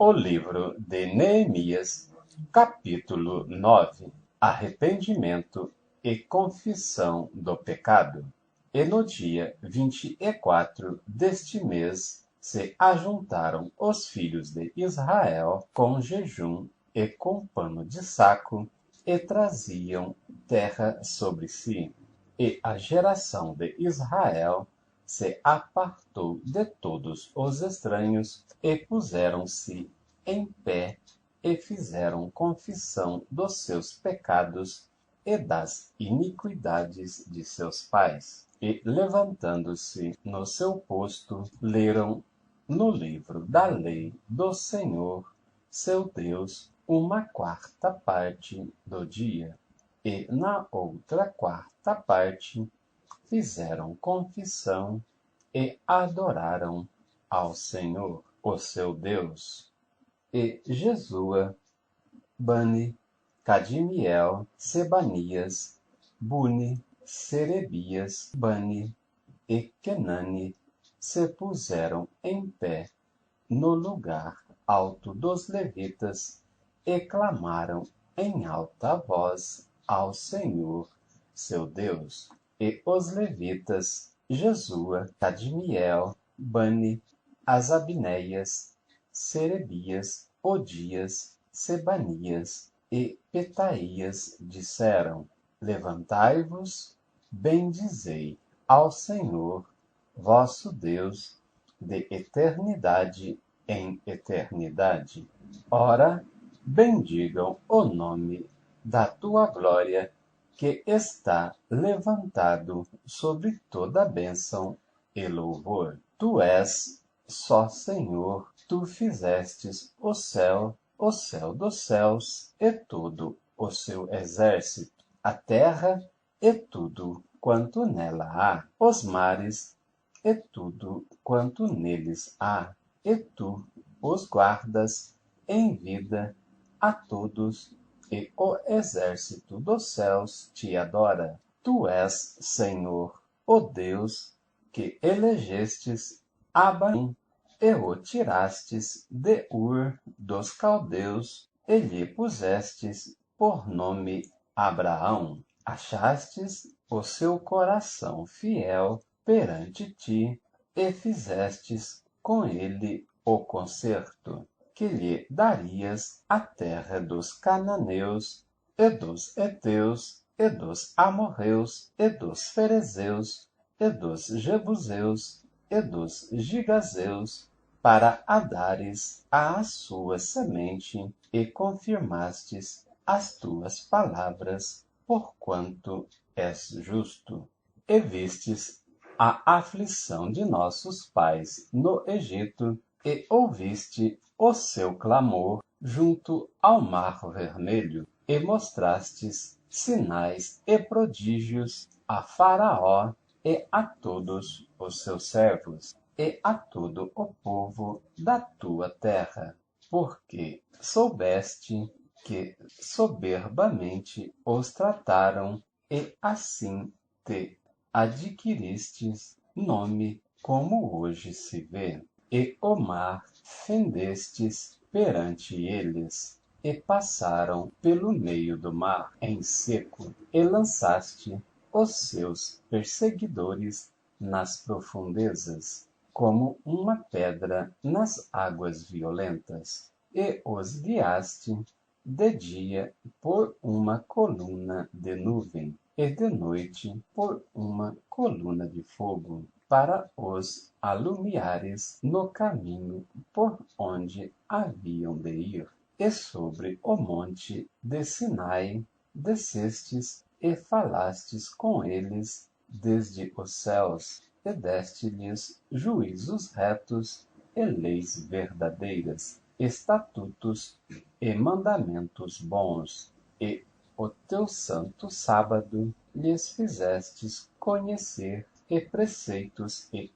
O livro de Neemias, capítulo 9: Arrependimento e confissão do pecado. E no dia 24 deste mês se ajuntaram os filhos de Israel com jejum e com pano de saco, e traziam terra sobre si. E a geração de Israel se apartou de todos os estranhos, e puseram-se em pé, e fizeram confissão dos seus pecados e das iniquidades de seus pais. E, levantando-se no seu posto, leram no livro da lei do Senhor, seu Deus, uma quarta parte do dia. E na outra quarta parte fizeram confissão e adoraram ao Senhor, o seu Deus. E Jesua, Bani, Cadmiel, Sebanias, Buni, Serebias, Bani e Kenani se puseram em pé no lugar alto dos levitas e clamaram em alta voz ao Senhor, seu Deus. E os levitas, Jesua, Cadmiel, Bani, Asabneias, Serebias, Odias, Sebanias e Petaías disseram: Levantai-vos, bendizei ao Senhor, vosso Deus, de eternidade em eternidade. Ora, bendigam o nome da tua glória, que está levantado sobre toda bênção e louvor. Tu és só Senhor, tu fizestes o céu dos céus e todo o seu exército, a terra e tudo quanto nela há, os mares e tudo quanto neles há, e tu os guardas em vida a todos, e o exército dos céus te adora. Tu és, Senhor, o Deus que elegestes Abarim, e o tirastes de Ur dos caldeus, e lhe pusestes por nome Abraão. Achastes o seu coração fiel perante ti, e fizestes com ele o concerto, que lhe darias a terra dos cananeus, e dos heteus, e dos amorreus, e dos ferezeus, e dos jebuseus, e dos gigazeus, para a dares à sua semente, e confirmastes as tuas palavras, porquanto és justo. E vistes a aflição de nossos pais no Egito, e ouviste o seu clamor junto ao Mar Vermelho, e mostrastes sinais e prodígios a Faraó e a todos os seus servos, e a todo o povo da tua terra, porque soubeste que soberbamente os trataram, e assim te adquiristes nome, como hoje se vê. E o mar fendestes perante eles, e passaram pelo meio do mar em seco, e lançaste os seus perseguidores nas profundezas, como uma pedra nas águas violentas, e os guiaste de dia por uma coluna de nuvem, e de noite por uma coluna de fogo, para os alumiares no caminho por onde haviam de ir. E sobre o monte de Sinai descestes e falastes com eles desde os céus, e deste-lhes juízos retos e leis verdadeiras, estatutos e mandamentos bons, e o teu santo sábado lhes fizestes conhecer, e preceitos e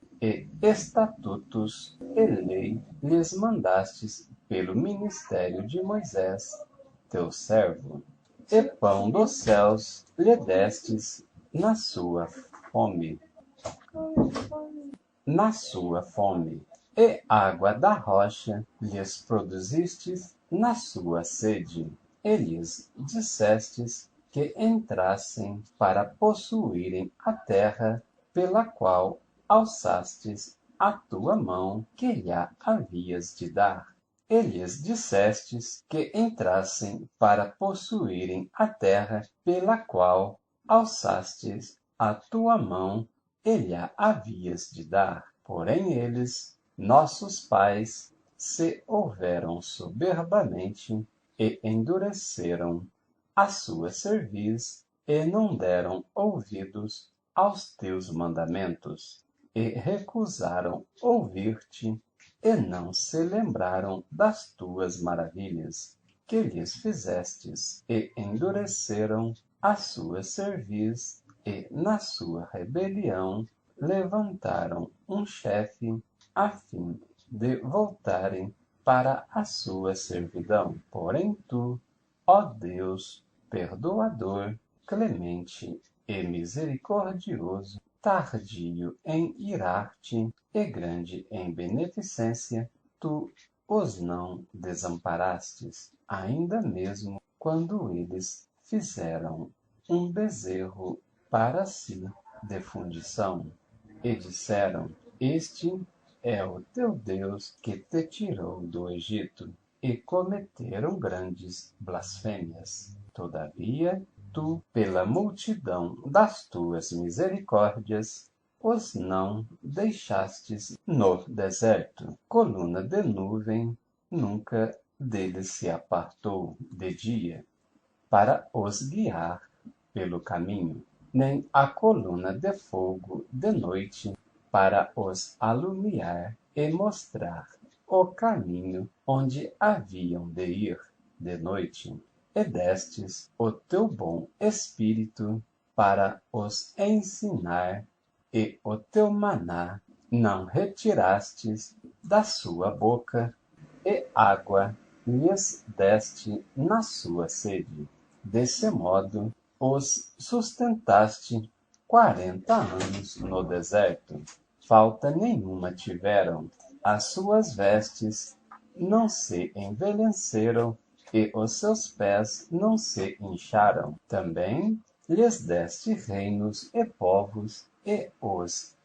estatutos e lei lhes mandastes pelo ministério de Moisés, teu servo. E pão dos céus lhe destes na sua fome, e água da rocha lhes produzistes na sua sede, e lhes dissestes que entrassem para possuírem a terra pela qual alçastes a tua mão que lhe havias de dar. E lhes dissestes que entrassem para possuírem a terra pela qual alçastes a tua mão e lhe havias de dar. Porém eles, nossos pais, se houveram soberbamente e endureceram a sua cerviz e não deram ouvidos aos teus mandamentos, e recusaram ouvir-te, e não se lembraram das tuas maravilhas, que lhes fizestes, e endureceram a sua cerviz, e na sua rebelião levantaram um chefe a fim de voltarem para a sua servidão. Porém tu, ó Deus, perdoador, clemente e misericordioso, tardio em irar-te e grande em beneficência, tu os não desamparastes, ainda mesmo quando eles fizeram um bezerro para si de fundição, e disseram: Este é o teu Deus que te tirou do Egito, e cometeram grandes blasfêmias. Todavia, tu, pela multidão das tuas misericórdias, os não deixastes no deserto. Coluna de nuvem nunca deles se apartou de dia, para os guiar pelo caminho, nem a coluna de fogo de noite para os alumiar e mostrar o caminho onde haviam de ir de noite, e destes o teu bom espírito para os ensinar, e o teu maná não retirastes da sua boca, e água lhes deste na sua sede. Desse modo os sustentaste 40 anos no deserto. Falta nenhuma tiveram. As suas vestes não se envelheceram e os seus pés não se incharam. Também lhes deste reinos e povos e os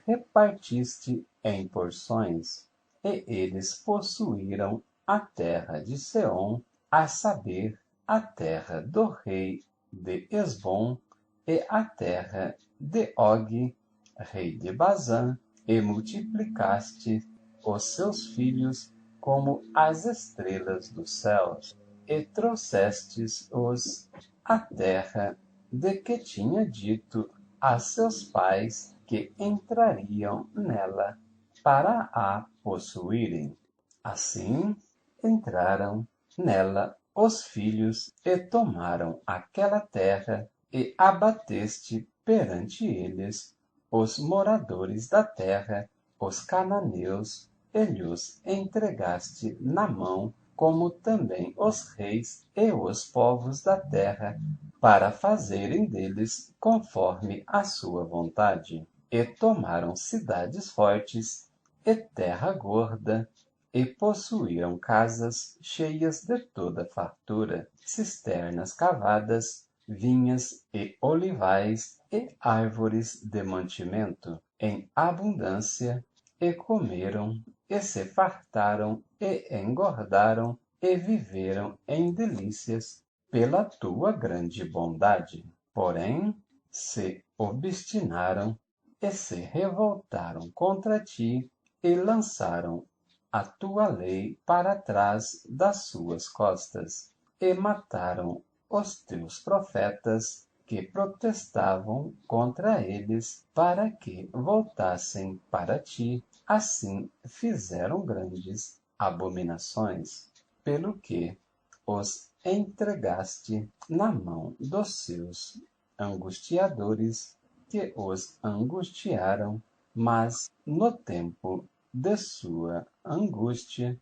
repartiste em porções, e eles possuíram a terra de Seom, a saber, a terra do rei de Esbom e a terra de Og, rei de Bazã, e multiplicaste os seus filhos como as estrelas dos céus, e trouxestes-os à terra de que tinha dito a seus pais que entrariam nela para a possuírem. Assim entraram nela os filhos e tomaram aquela terra, e abateste perante eles os moradores da terra, os cananeus, e lhos entregaste na mão, como também os reis e os povos da terra, para fazerem deles conforme a sua vontade. E tomaram cidades fortes e terra gorda, e possuíram casas cheias de toda fartura, cisternas cavadas, vinhas e olivais e árvores de mantimento em abundância, e comeram, e se fartaram, e engordaram, e viveram em delícias pela tua grande bondade. Porém, se obstinaram e se revoltaram contra ti, e lançaram a tua lei para trás das suas costas, e mataram os teus profetas que protestavam contra eles para que voltassem para ti. Assim fizeram grandes abominações, pelo que os entregaste na mão dos seus angustiadores, que os angustiaram, mas no tempo de sua angústia,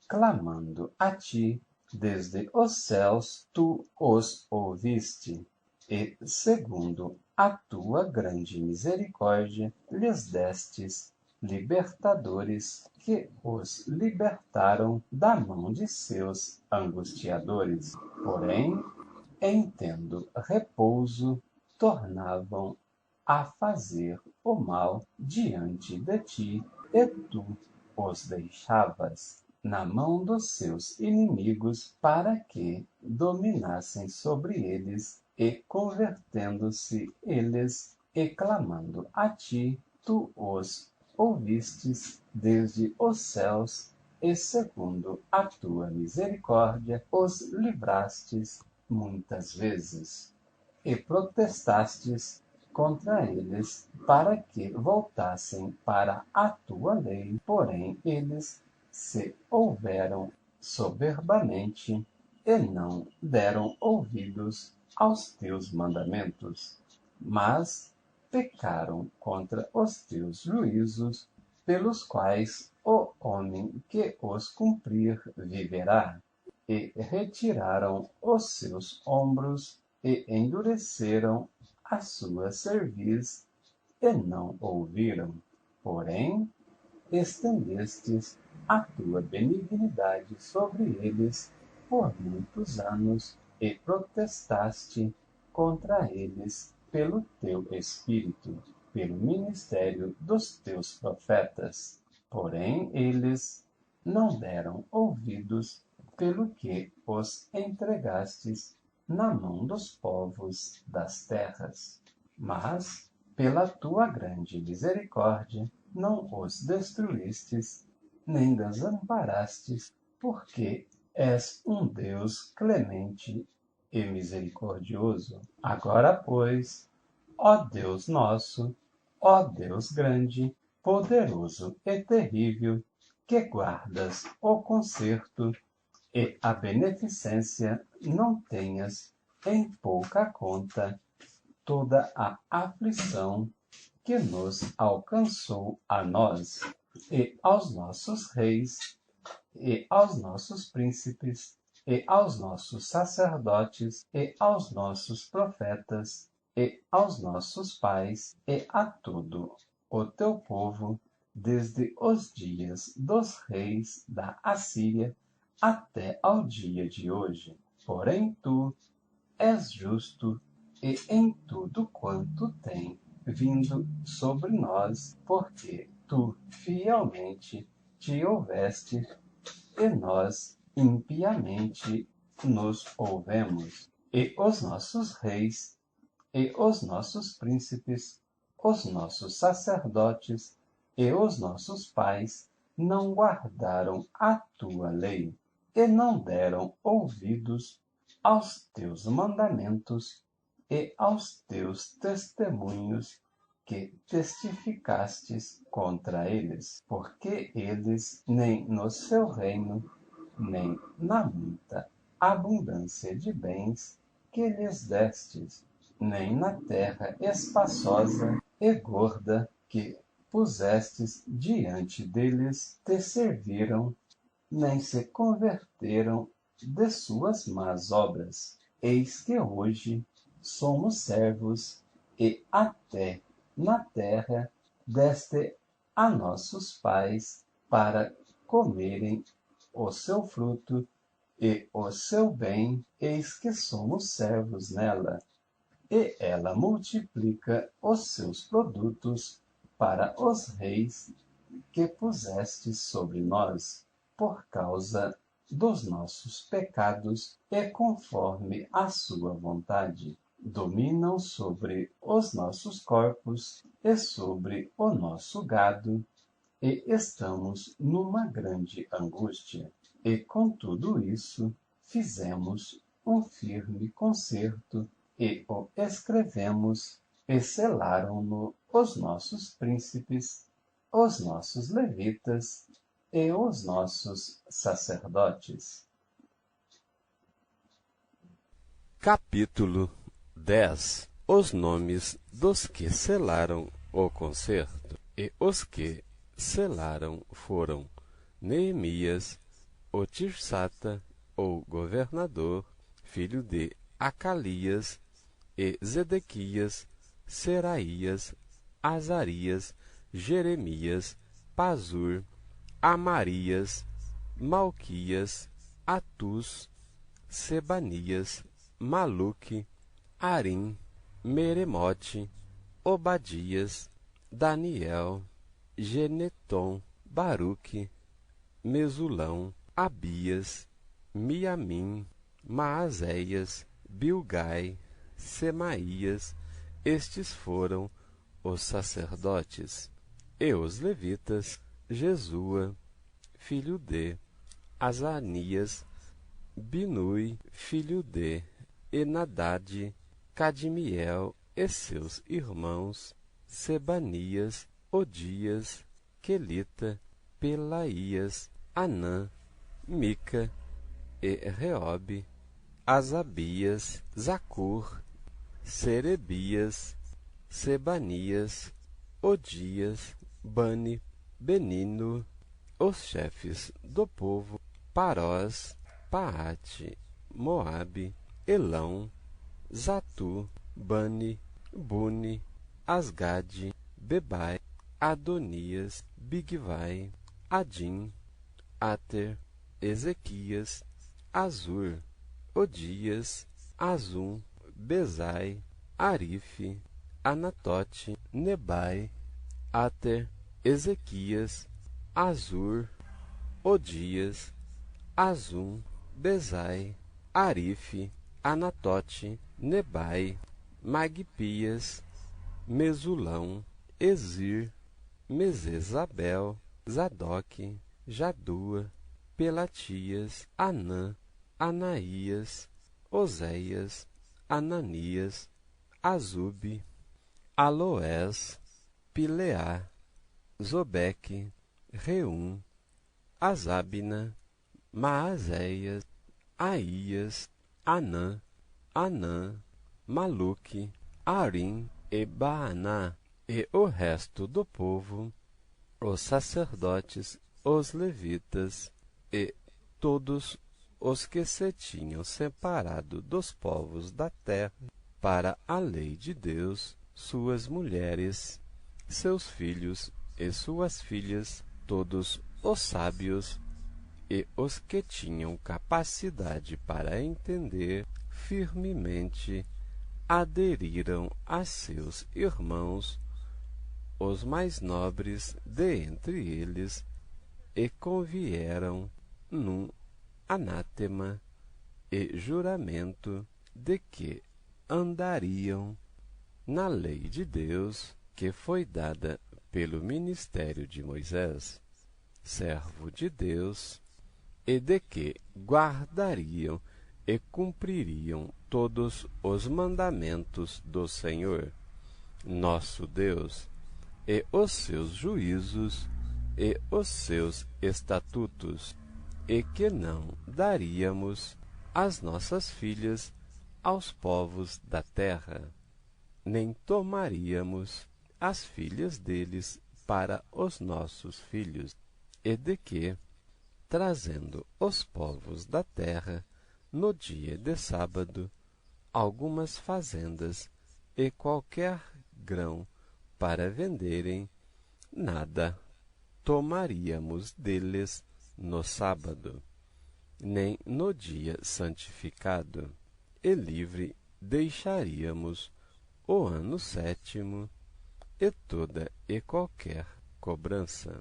clamando a ti desde os céus, tu os ouviste, e, segundo a tua grande misericórdia, lhes destes libertadores que os libertaram da mão de seus angustiadores. Porém, em tendo repouso, tornavam a fazer o mal diante de ti, e tu os deixavas na mão dos seus inimigos para que dominassem sobre eles, e convertendo-se eles e clamando a ti, tu os ouvistes desde os céus, e segundo a tua misericórdia os livrastes muitas vezes, e protestastes contra eles para que voltassem para a tua lei, porém eles se houveram soberbamente e não deram ouvidos aos teus mandamentos, mas pecaram contra os teus juízos, pelos quais o homem que os cumprir viverá. E retiraram os seus ombros e endureceram a sua cerviz, e não ouviram. Porém, estendestes a tua benignidade sobre eles por muitos anos, e protestaste contra eles pelo teu Espírito, pelo ministério dos teus profetas. Porém, eles não deram ouvidos, pelo que os entregastes na mão dos povos das terras. Mas, pela tua grande misericórdia, não os destruístes, nem desamparastes, porque és um Deus clemente e misericordioso. Agora, pois, ó Deus nosso, ó Deus grande, poderoso e terrível, que guardas o conserto e a beneficência, não tenhas em pouca conta toda a aflição que nos alcançou a nós, e aos nossos reis, e aos nossos príncipes, e aos nossos sacerdotes, e aos nossos profetas, e aos nossos pais, e a todo o teu povo, desde os dias dos reis da Assíria até ao dia de hoje. Porém, tu és justo, e em tudo quanto tem vindo sobre nós, porque tu fielmente te houveste, e nós impiamente nos houvemos. E os nossos reis, e os nossos príncipes, os nossos sacerdotes, e os nossos pais não guardaram a tua lei, e não deram ouvidos aos teus mandamentos e aos teus testemunhos que testificastes contra eles, porque eles nem no seu reino, nem na muita abundância de bens que lhes destes, nem na terra espaçosa e gorda que pusestes diante deles, te serviram, nem se converteram de suas más obras. Eis que hoje somos servos, e até na terra deste a nossos pais, para comerem o seu fruto e o seu bem, eis que somos servos nela, e ela multiplica os seus produtos para os reis que puseste sobre nós, por causa dos nossos pecados, e conforme a sua vontade. Dominam sobre os nossos corpos e sobre o nosso gado, e estamos numa grande angústia. E com tudo isso fizemos um firme concerto, e o escrevemos, e selaram-no os nossos príncipes, os nossos levitas e os nossos sacerdotes. Capítulo 10. Os nomes dos que selaram o concerto. E os que selaram foram Neemias, o Tirsata, ou governador, filho de Acalias, e Zedequias, Seraías, Azarias, Jeremias, Pazur, Amarias, Malquias, Atus, Sebanias, Maluque, Arim, Meremote, Obadias, Daniel, Geneton, Baruque, Mesulão, Abias, Miamim, Maazéias, Bilgai, Semaías. Estes foram os sacerdotes. E os levitas: Jesua, filho de Azanias, Binui, filho de Enadade, Cadmiel e seus irmãos, Sebanias, Odias, Quelita, Pelaías, Anã, Mica e Reobe, Asabias, Zacur, Serebias, Sebanias, Odias, Bani, Benino, os chefes do povo: Parós, Paate, Moabe, Elão, Zatu, Bani, Buni, Asgade, Bebai, Adonias, Bigvai, Adim, Ater, Ezequias, Azur, Odias, Azum, Bezai, Arife, Anatote, Nebai, Ater, Ezequias, Azur, Odias, Azum, Bezai, Arife, Anatote, Nebai, Magpias, Mesulão, Ezir, Mesezabel, Zadok, Jadua, Pelatias, Anã, Anaías, Oséias, Ananias, Azube, Aloés, Pileá, Zobeque, Reum, Azabna, Maazéias, Aías, Anã, Maluque, Arim e Baaná, e o resto do povo, os sacerdotes, os levitas e todos os que se tinham separado dos povos da terra para a lei de Deus, suas mulheres, seus filhos e suas filhas, todos os sábios e os que tinham capacidade para entender firmemente, aderiram a seus irmãos, os mais nobres de entre eles, e convieram num anátema e juramento de que andariam na lei de Deus que foi dada pelo ministério de Moisés, servo de Deus, e de que guardariam e cumpririam todos os mandamentos do Senhor, nosso Deus, e os seus juízos e os seus estatutos, e que não daríamos as nossas filhas aos povos da terra, nem tomaríamos as filhas deles para os nossos filhos, e de que, trazendo os povos da terra no dia de sábado algumas fazendas e qualquer grão para venderem, nada tomaríamos deles no sábado, nem no dia santificado, e livre deixaríamos o ano sétimo e toda e qualquer cobrança.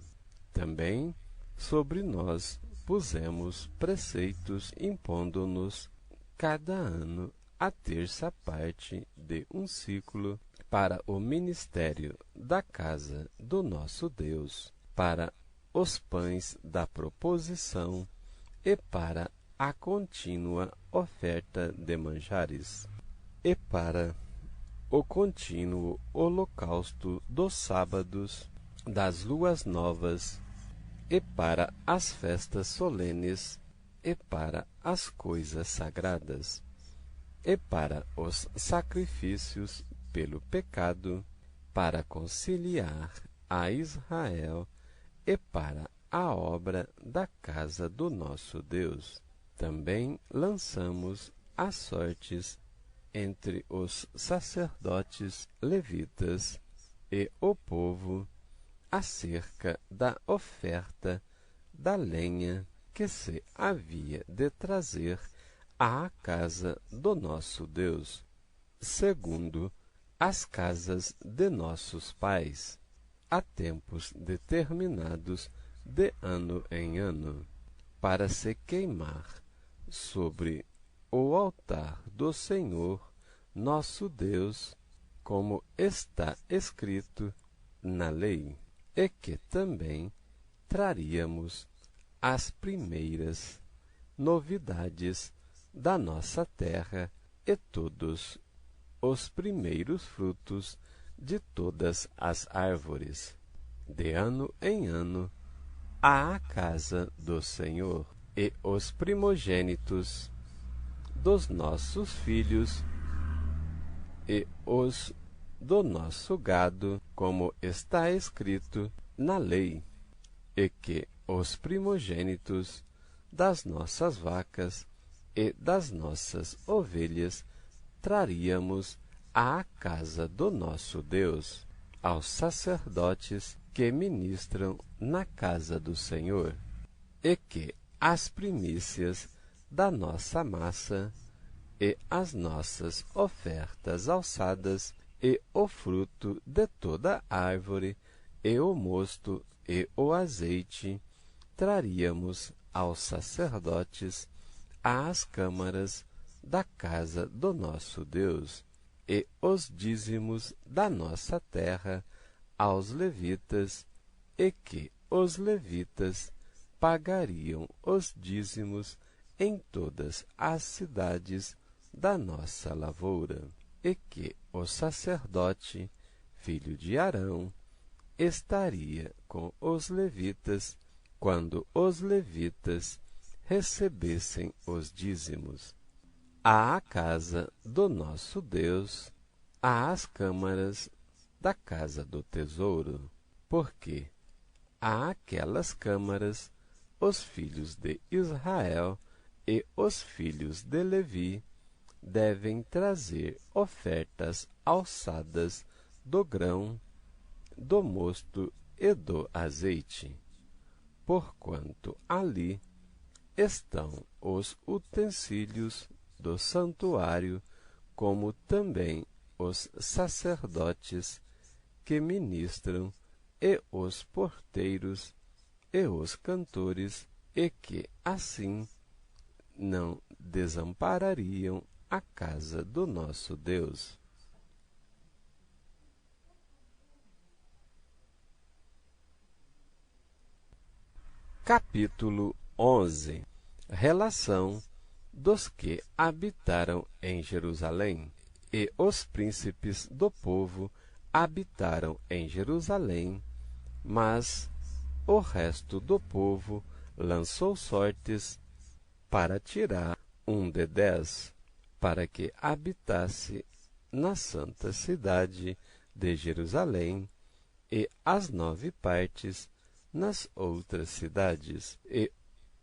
Também sobre nós pusemos preceitos, impondo-nos cada ano a terça parte de um ciclo para o ministério da casa do nosso Deus, para os pães da proposição e para a contínua oferta de manjares, e para o contínuo holocausto dos sábados, das luas novas, e para as festas solenes, e para as coisas sagradas, e para os sacrifícios pelo pecado, para conciliar a Israel, e para a obra da casa do nosso Deus. Também lançamos as sortes entre os sacerdotes levitas e o povo, acerca da oferta da lenha que se havia de trazer à casa do nosso Deus, segundo as casas de nossos pais, a tempos determinados de ano em ano, para se queimar sobre o altar do Senhor nosso Deus, como está escrito na lei, e que também traríamos as primeiras novidades da nossa terra e todos os primeiros frutos de todas as árvores, de ano em ano, à casa do Senhor, e os primogênitos dos nossos filhos e os do nosso gado, como está escrito na lei, e que os primogênitos das nossas vacas e das nossas ovelhas traríamos à casa do nosso Deus, aos sacerdotes que ministram na casa do Senhor, e que as primícias da nossa massa e as nossas ofertas alçadas e o fruto de toda árvore e o mosto e o azeite traríamos aos sacerdotes às câmaras da casa do nosso Deus, e os dízimos da nossa terra aos levitas, e que os levitas pagariam os dízimos em todas as cidades da nossa lavoura, e que o sacerdote, filho de Arão, estaria com os levitas quando os levitas recebessem os dízimos. À casa do nosso Deus, às câmaras da casa do tesouro, porque àquelas câmaras os filhos de Israel e os filhos de Levi devem trazer ofertas alçadas do grão, do mosto e do azeite, porquanto ali estão os utensílios do santuário, como também os sacerdotes que ministram, e os porteiros, e os cantores, e que assim não desamparariam a casa do nosso Deus. Capítulo 11. Relação dos que habitaram em Jerusalém. E os príncipes do povo habitaram em Jerusalém, mas o resto do povo lançou sortes para tirar um de 10, para que habitasse na santa cidade de Jerusalém, e as 9 partes nas outras cidades. E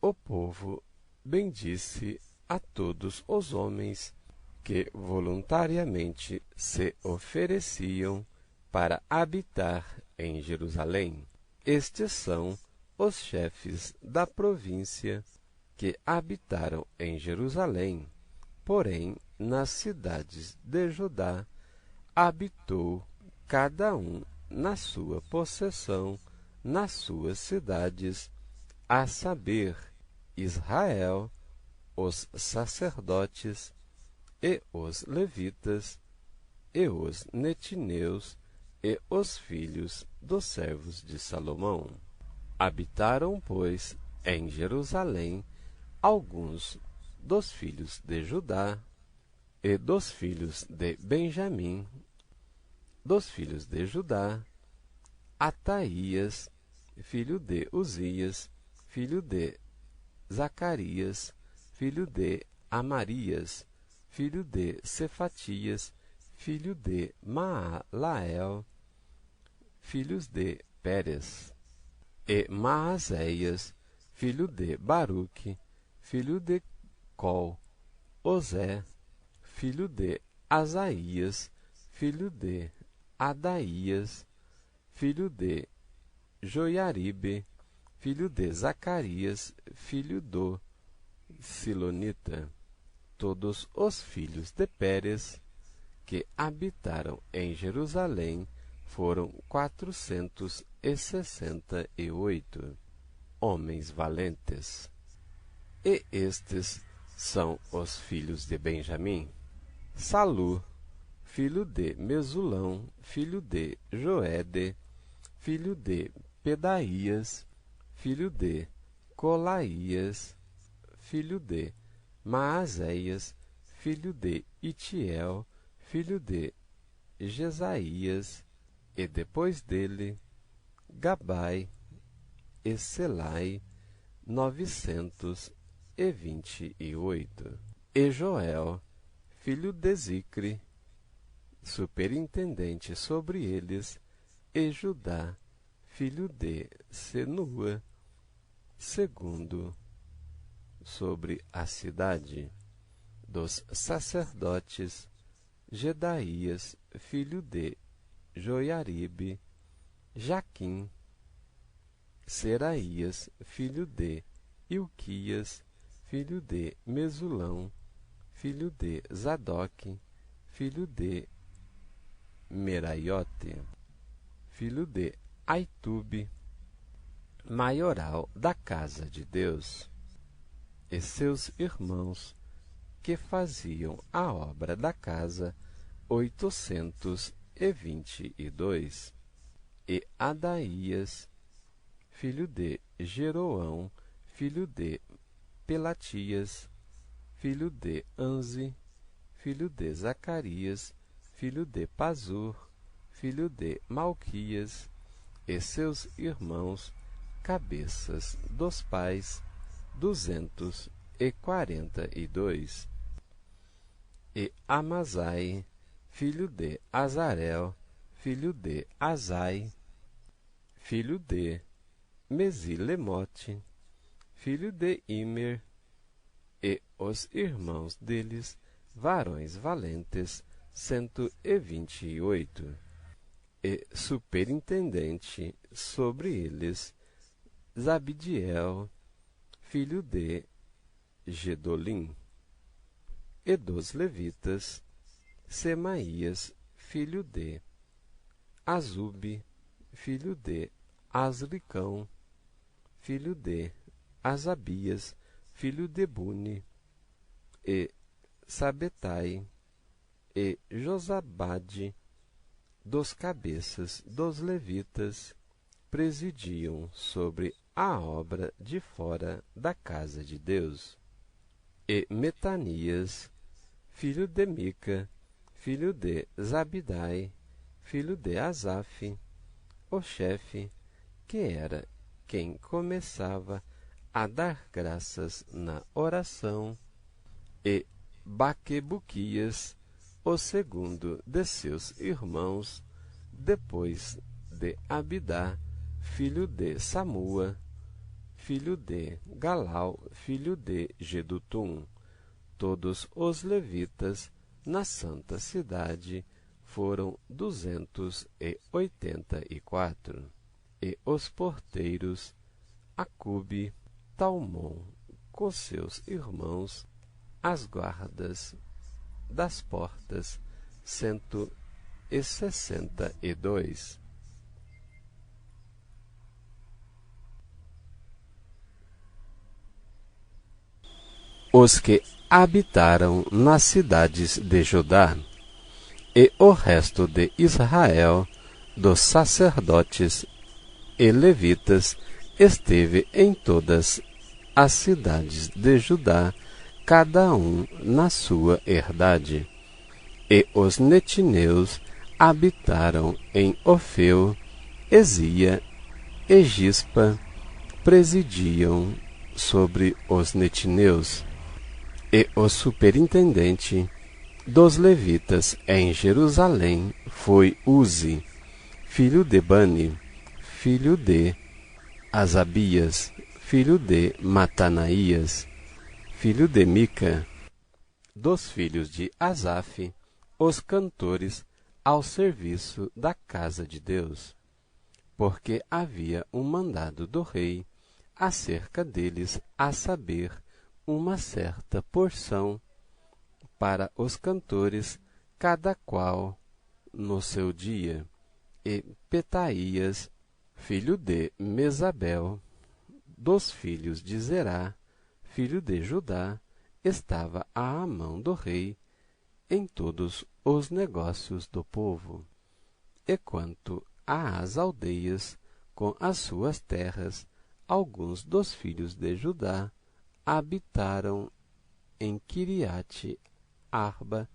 o povo bendisse a todos os homens que voluntariamente se ofereciam para habitar em Jerusalém. Estes são os chefes da província que habitaram em Jerusalém, porém nas cidades de Judá habitou cada um na sua possessão, nas suas cidades, a saber, Israel, os sacerdotes, e os levitas, e os netineus, e os filhos dos servos de Salomão. Habitaram, pois, em Jerusalém alguns dos filhos de Judá, e dos filhos de Benjamim, dos filhos de Judá, Ataías, filho de Uzias, filho de Zacarias, filho de Amarias, filho de Cefatias, filho de Maalael, filhos de Pérez, e Maazéias, filho de Baruque, filho de Col, Osé, filho de Asaías, filho de Adaías, filho de Joiaribe, filho de Zacarias, filho do Silonita. Todos os filhos de Pérez, que habitaram em Jerusalém, foram 468 homens valentes. E estes são os filhos de Benjamim: Salu, filho de Mesulão, filho de Joede, filho de Pedaías, filho de Colaías, filho de Maazéias, filho de Itiel, filho de Jesaías, e depois dele, Gabai e Selai, 928. E Joel, filho de Zicre, superintendente sobre eles, e Judá, filho de Senua, segundo sobre a cidade. Dos sacerdotes, Jedaías, filho de Joiaribe, Jaquim, Seraías, filho de Ilquias, filho de Mesulão, filho de Zadoque, filho de Meraiote, filho de Aitube, maioral da casa de Deus, e seus irmãos, que faziam a obra da casa, 822, e Adaías, filho de Jeroão, filho de Pelatias, filho de Anzi, filho de Zacarias, filho de Pazur, filho de Malquias, e seus irmãos, cabeças dos pais, 242. E Amazai, filho de Azarel, filho de Azai, filho de Mesilemote, filho de Imer, e os irmãos deles, varões valentes, 128. E superintendente sobre eles, Zabdiel, filho de Gedolim. E dos levitas, Semaías, filho de Azube, filho de Asricão, filho de Asabias, filho de Buni, e Sabetai, e Josabade, dos cabeças dos levitas, presidiam sobre a obra de fora da casa de Deus. E Metanias, filho de Mica, filho de Zabidai, filho de Asaf, o chefe, que era quem começava a dar graças na oração, e Baquebuquias, o segundo de seus irmãos, depois de Abidá, filho de Samua, filho de Galau, filho de Gedutum. Todos os levitas na santa cidade foram 284. E os porteiros, Acube, Talmon, com seus irmãos, as guardas das portas, 162. Os que habitaram nas cidades de Judá, e o resto de Israel, dos sacerdotes e levitas, esteve em todas as cidades de Judá, cada um na sua herdade. E os netineus habitaram em Ofeu, Ezia e Gispa, presidiam sobre os netineus. E o superintendente dos levitas em Jerusalém foi Uzi, filho de Bani, filho de Asabias, filho de Matanaías, filho de Mica. Dos filhos de Asaf, os cantores ao serviço da casa de Deus. porque havia um mandado do rei acerca deles, a saber, uma certa porção para os cantores, cada qual no seu dia. E Petaías, filho de Mesabel, dos filhos de Zerá, filho de Judá, estava à mão do rei em todos os negócios do povo. E quanto às aldeias, com as suas terras, alguns dos filhos de Judá habitaram em Quiriate Arba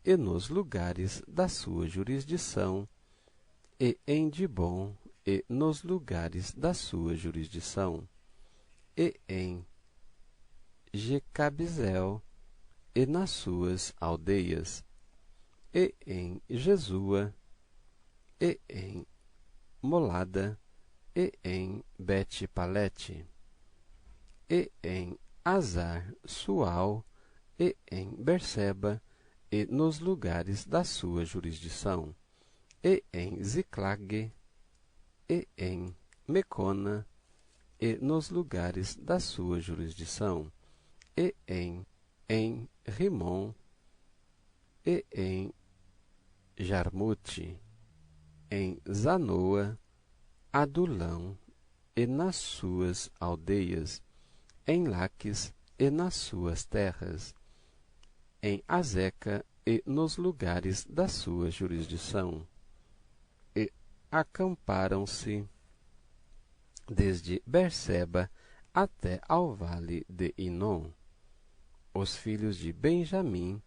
e nos lugares da sua jurisdição, e em Dibom e nos lugares da sua jurisdição, e em Jecabizel e nas suas aldeias, e em Jesua, e em Molada, e em Bet-Palete, e em Azar Sual, e em Berseba, e nos lugares da sua jurisdição, e em Ziclag, e em Mecona, e nos lugares da sua jurisdição, e em Rimon, e em Jarmute, em Zanoa, Adulão, e nas suas aldeias, em Laques, e nas suas terras, em Azeca, e nos lugares da sua jurisdição. E acamparam-se desde Berseba até ao vale de Inom. Os filhos de Benjamim,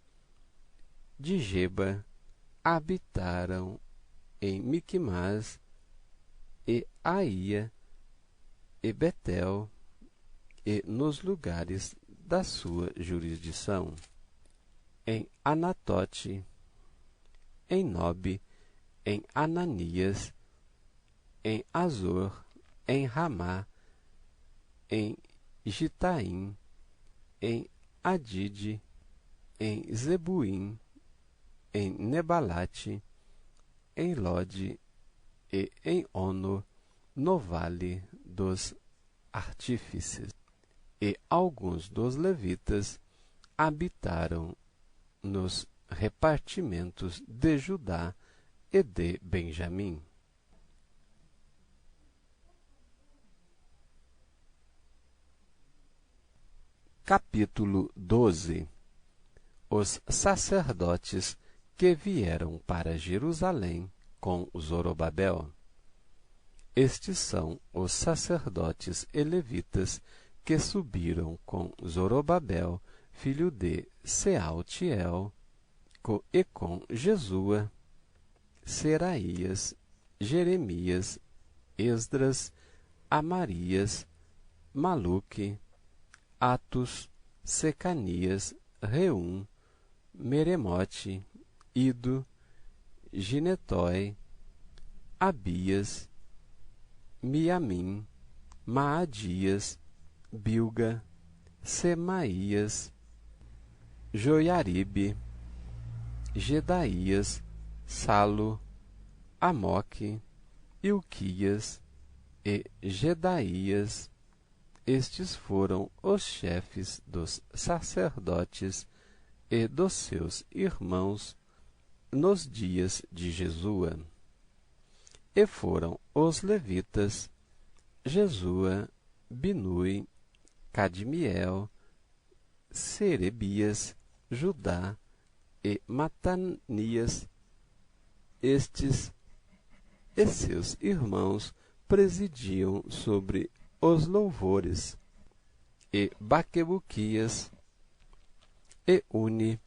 de Geba, habitaram em Miquimás, e Aía, e Betel, e nos lugares da sua jurisdição, em Anatote, em Nobe, em Ananias, em Azor, em Ramá, em Gitaim, em Adide, em Zebuim, em Nebalate, em Lode e em Ono, no vale dos artífices. E alguns dos levitas habitaram nos repartimentos de Judá e de Benjamim. Capítulo 12. Os sacerdotes que vieram para Jerusalém com Zorobabel. Estes são os sacerdotes e levitas que subiram com Zorobabel, filho de Sealtiel, e com Jesua, Seraías, Jeremias, Esdras, Amarias, Maluque, Atos, Secanias, Reum, Meremote, Ido, Ginetói, Abias, Miamim, Maadias, Bilga, Semaías, Joiaribe, Gedaías, Salo, Amoque, Ilquias e Gedaías. Estes foram os chefes dos sacerdotes e dos seus irmãos nos dias de Jesua. E foram os levitas Jesua, Binui, Cadmiel, Serebias, Judá e Matanias. Estes e seus irmãos presidiam sobre os louvores, e Baquebuquias e Uni,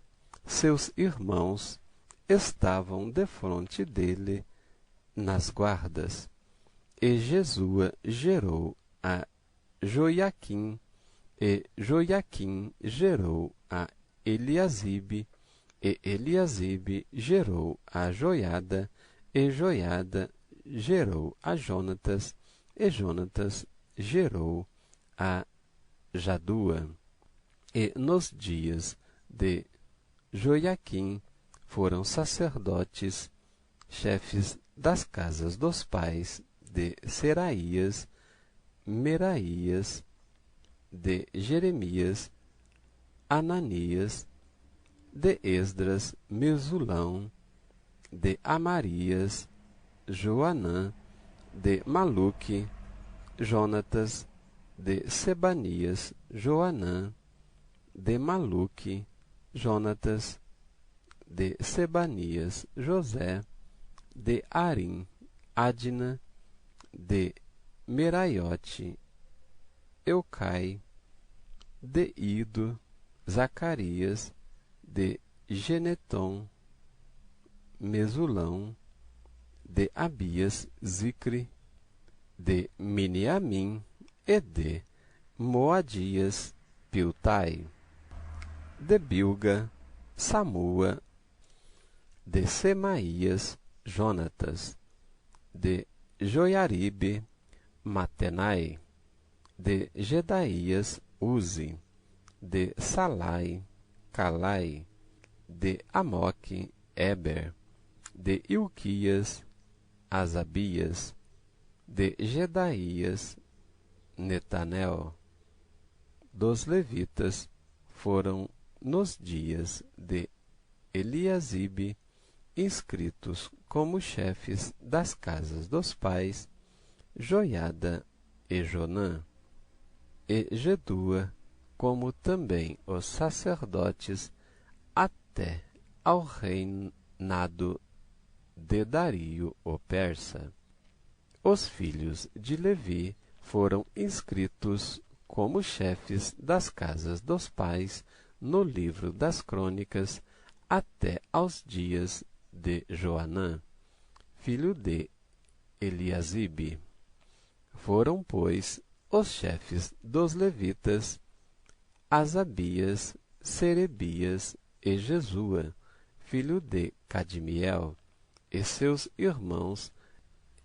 seus irmãos, estavam defronte dele nas guardas. E Jesua gerou a Joiaquim, e Joiaquim gerou a Eliasibe, e Eliasibe gerou a Joiada, e Joiada gerou a Jonatas, e Jonatas gerou a Jadua. E nos dias de Joiaquim foram sacerdotes, chefes das casas dos pais de Seraías, Meraías, de Jeremias, Ananias, de Esdras, Mesulão, de Amarias, Joanã, de Maluque, Jonatas, de Sebanias, Joanã, de Maluque, Jonatas, de Sebanias, José, de Arim, Adna, de Meraiote, Eucai, de Ido, Zacarias, de Geneton, Mesulão, de Abias, Zicre, de Miniamim e de Moadias, Piltai, de Bilga, Samua, de Semaías, Jonatas, de Joiaribe, Matenai, de Gedaías, Uzi, de Salai, Calai, de Amoque, Eber, de Ilquias, Asabias, de Gedaías, Netanel. Dos levitas foram nos dias de Eliasibe inscritos como chefes das casas dos pais, Joiada e Jonã, e Jedua, como também os sacerdotes, até ao reinado de Dario o persa. Os filhos de Levi foram inscritos como chefes das casas dos pais no livro das crônicas até aos dias de Joanã, filho de Eliasibe. Foram, pois, os chefes dos levitas Asabias, Serebias e Jesua, filho de Cadmiel, e seus irmãos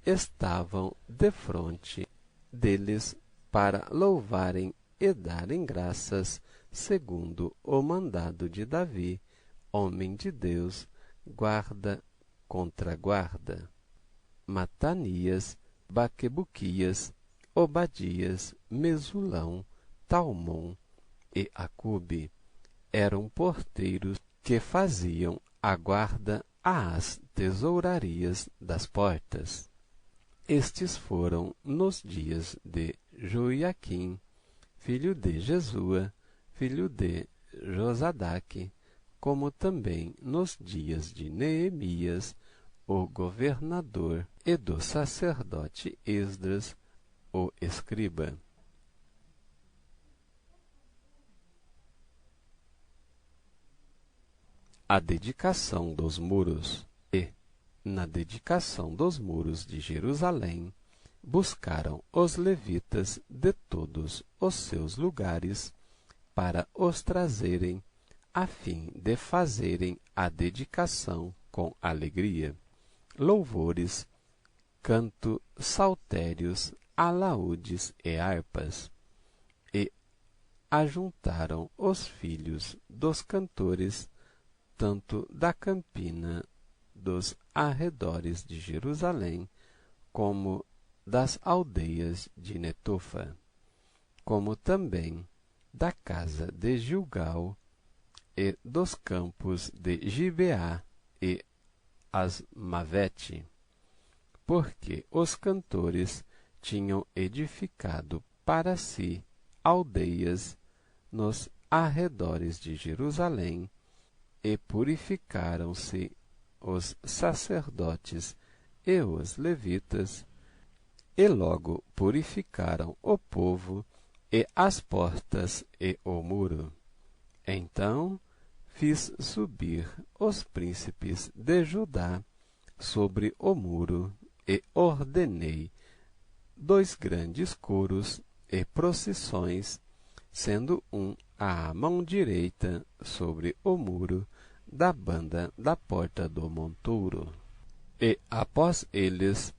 estavam defronte deles para louvarem e darem graças, segundo o mandado de Davi, homem de Deus, guarda contra guarda. Matanias, Baquebuquias, Obadias, Mesulão, Talmon e Acube eram porteiros que faziam a guarda às tesourarias das portas. Estes foram nos dias de Joiaquim, filho de Jesua, filho de Josadaque, como também nos dias de Neemias, o governador, e do sacerdote Esdras, o escriba. A dedicação dos muros. E, na dedicação dos muros de Jerusalém, buscaram os levitas de todos os seus lugares para os trazerem, a fim de fazerem a dedicação com alegria, louvores, canto, saltérios, alaúdes e harpas. E ajuntaram os filhos dos cantores, tanto da campina dos arredores de Jerusalém, como das aldeias de Netofa, como também da casa de Gilgal e dos campos de Gibeá e Asmavete, porque os cantores tinham edificado para si aldeias nos arredores de Jerusalém, e purificaram-se os sacerdotes e os levitas, e logo purificaram o povo e as portas e o muro. Então fiz subir os príncipes de Judá sobre o muro e ordenei 2 grandes coros e procissões, sendo um à mão direita sobre o muro da banda da porta do montouro. E após eles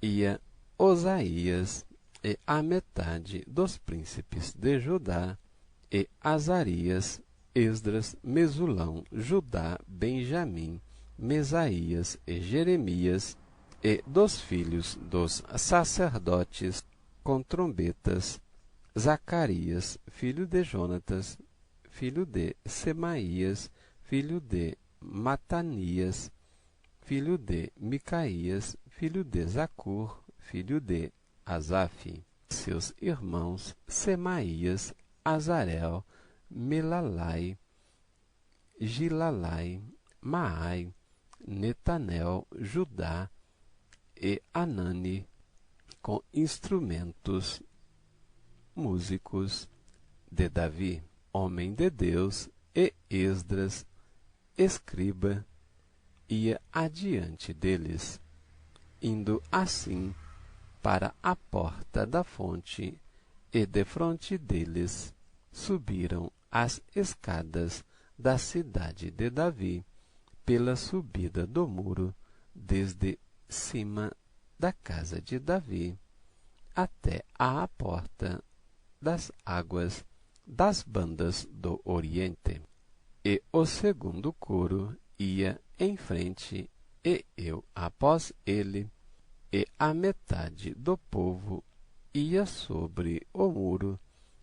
ia Osaías e a metade dos príncipes de Judá, e Azarias, Esdras, Mesulão, Judá, Benjamim, Mesaías e Jeremias, e dos filhos dos sacerdotes com trombetas, Zacarias, filho de Jonatas, filho de Semaías, filho de Matanias, filho de Micaías, filho de Zacur, filho de Asaf. Seus irmãos Semaías, Azarel, Melalai, Gilalai, Maai, Netanel, Judá e Anani, com instrumentos músicos de Davi, homem de Deus, e Esdras, escriba, ia adiante deles, indo assim para a porta da fonte, e defronte deles subiram as escadas da cidade de Davi, pela subida do muro, desde cima da casa de Davi, até à porta das águas das bandas do Oriente. E o segundo coro ia em frente, e eu após ele, e a metade do povo ia sobre o muro,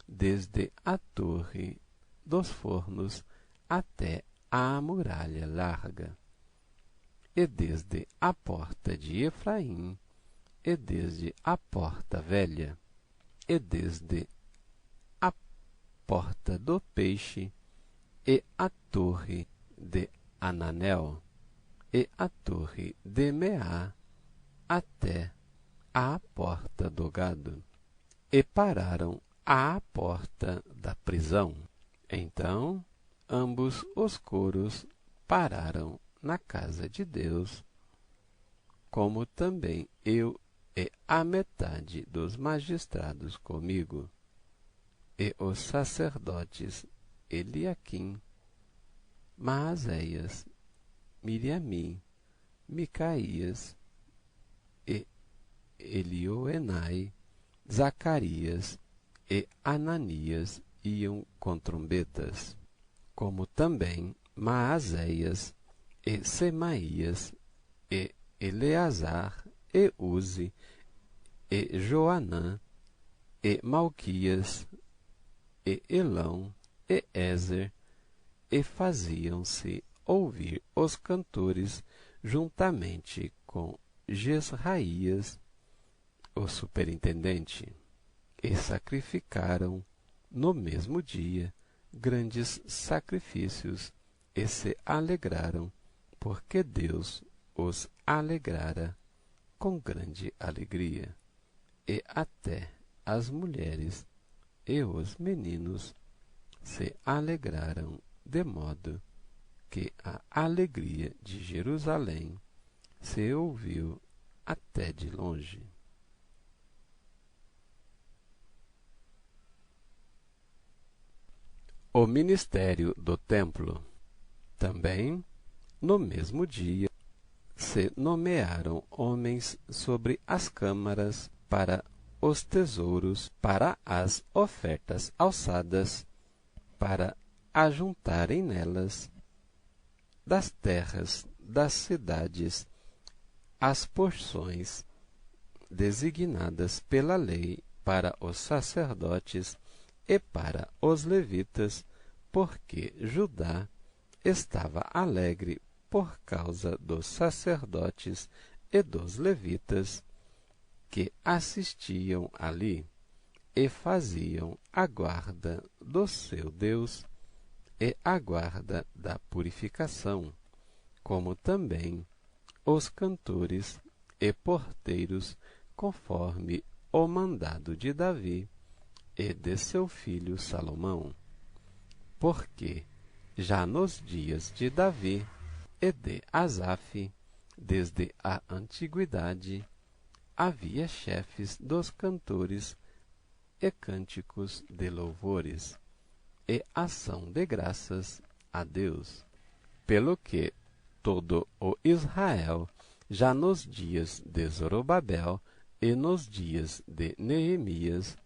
desde a torre dos fornos até à muralha larga, e desde a porta de Efraim, e desde a porta velha, e desde a porta do peixe, e a torre de Ananel, e a torre de Meá, até à porta do gado, e pararam à porta da prisão. Então ambos os coros pararam na casa de Deus, como também eu e a metade dos magistrados comigo, e os sacerdotes Eliaquim, Maazéias, Miriamim, Micaías e Elioenai, Zacarias e Ananias iam com trombetas, como também Maazéias e Semaías e Eleazar e Uzi e Joanã e Malquias e Elão e Ézer, e faziam-se ouvir os cantores juntamente com Jesraías, o superintendente, e sacrificaram no mesmo dia grandes sacrifícios, e se alegraram, porque Deus os alegrara com grande alegria. E até as mulheres e os meninos se alegraram, de modo que a alegria de Jerusalém se ouviu até de longe. O ministério do templo. Também, no mesmo dia, se nomearam homens sobre as câmaras para os tesouros, para as ofertas alçadas, para ajuntarem nelas das terras das cidades as porções designadas pela lei para os sacerdotes e para os levitas, porque Judá estava alegre por causa dos sacerdotes e dos levitas que assistiam ali e faziam a guarda do seu Deus e a guarda da purificação, como também os cantores e porteiros, conforme o mandado de Davi e de seu filho Salomão. Porque já nos dias de Davi e de Asaf, desde a antiguidade, havia chefes dos cantores e cânticos de louvores e ação de graças a Deus, pelo que todo o Israel, já nos dias de Zorobabel e nos dias de Neemias,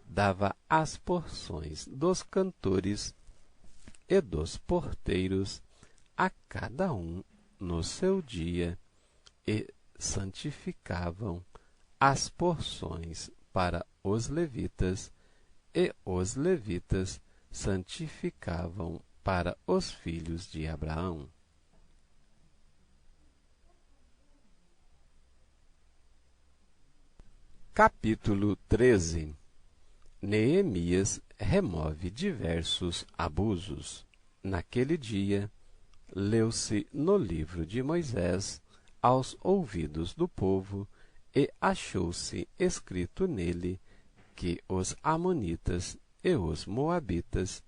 dava as porções dos cantores e dos porteiros a cada um no seu dia, e santificavam as porções para os levitas, e os levitas santificavam para os filhos de Abraão. Capítulo 13. Neemias remove diversos abusos. Naquele dia, leu-se no livro de Moisés aos ouvidos do povo, e achou-se escrito nele que os amonitas e os moabitas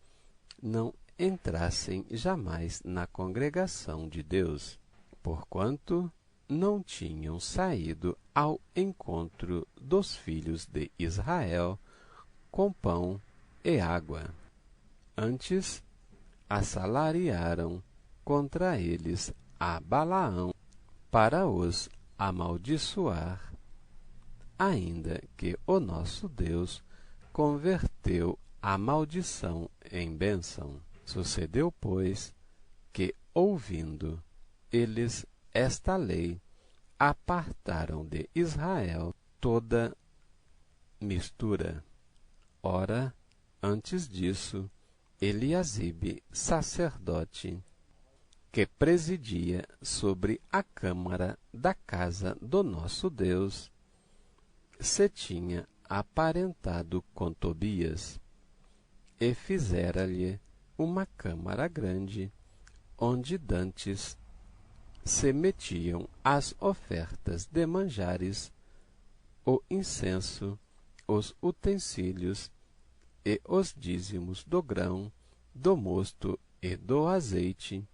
não entrassem jamais na congregação de Deus, porquanto não tinham saído ao encontro dos filhos de Israel com pão e água. Antes, assalariaram contra eles a Balaão para os amaldiçoar, ainda que o nosso Deus converteu a maldição em bênção. Sucedeu, pois, que, ouvindo eles esta lei, apartaram de Israel toda mistura. Ora, antes disso, Eliasibe, sacerdote, que presidia sobre a câmara da casa do nosso Deus, se tinha aparentado com Tobias, e fizera-lhe uma câmara grande, onde dantes se metiam as ofertas de manjares, o incenso, os utensílios e os dízimos do grão, do mosto e do azeite,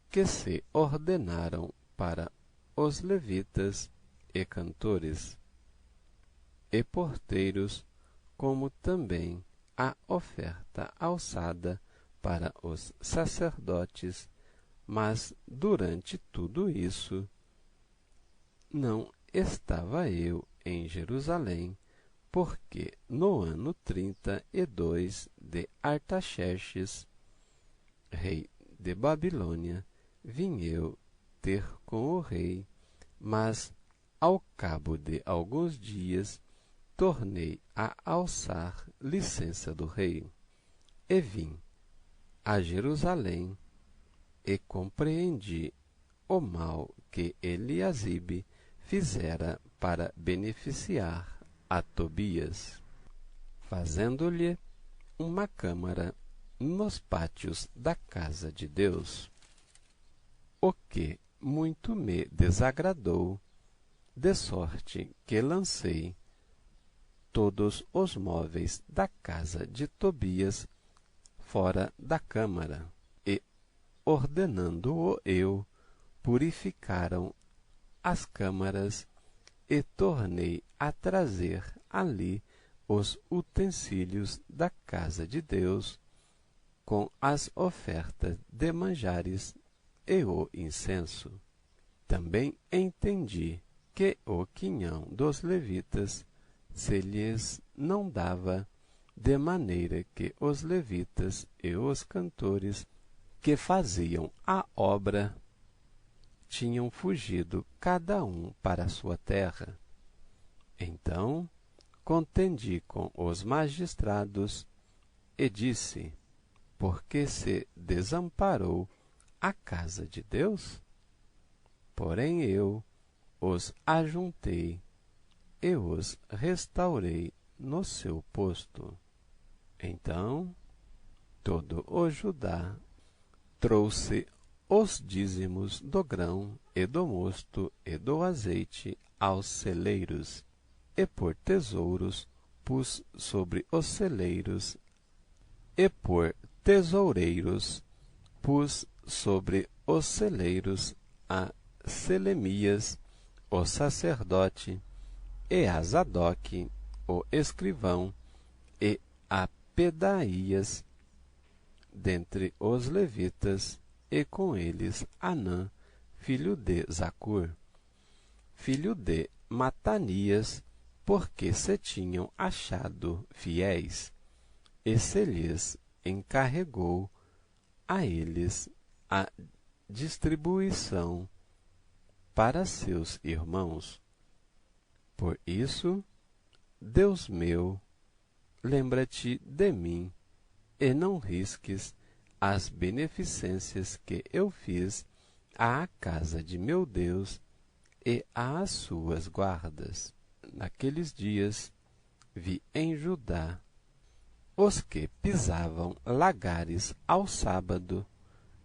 que se ordenaram para os levitas e cantores e porteiros, como também a oferta alçada para os sacerdotes. Mas durante tudo isso, não estava eu em Jerusalém, porque no ano 32 de Artaxerxes, rei de Babilônia, vim eu ter com o rei, mas ao cabo de alguns dias tornei a alçar licença do rei, e vim a Jerusalém, e compreendi o mal que Eliasibe fizera para beneficiar a Tobias, fazendo-lhe uma câmara nos pátios da casa de Deus, o que muito me desagradou, de sorte que lancei todos os móveis da casa de Tobias fora da câmara, e, ordenando-o eu, purificaram as câmaras, e tornei a trazer ali os utensílios da casa de Deus, com as ofertas de manjares e o incenso. Também entendi que o quinhão dos levitas se lhes não dava, de maneira que os levitas e os cantores que faziam a obra tinham fugido cada um para a sua terra. Então contendi com os magistrados e disse: por que se desamparou a casa de Deus? Porém eu os ajuntei e os restaurei no seu posto. Então todo o Judá trouxe os dízimos do grão e do mosto e do azeite aos celeiros, e por tesouros pus sobre os celeiros, e por tesoureiros pus sobre os celeiros a Selemias, o sacerdote, e a Zadoque, o escrivão, e a Pedaías, dentre os levitas, e com eles Anã, filho de Zacur, filho de Matanias, porque se tinham achado fiéis, e se lhes encarregou a eles a distribuição para seus irmãos. Por isso, Deus meu, lembra-te de mim, e não risques as beneficências que eu fiz à casa de meu Deus e às suas guardas. Naqueles dias vi em Judá os que pisavam lagares ao sábado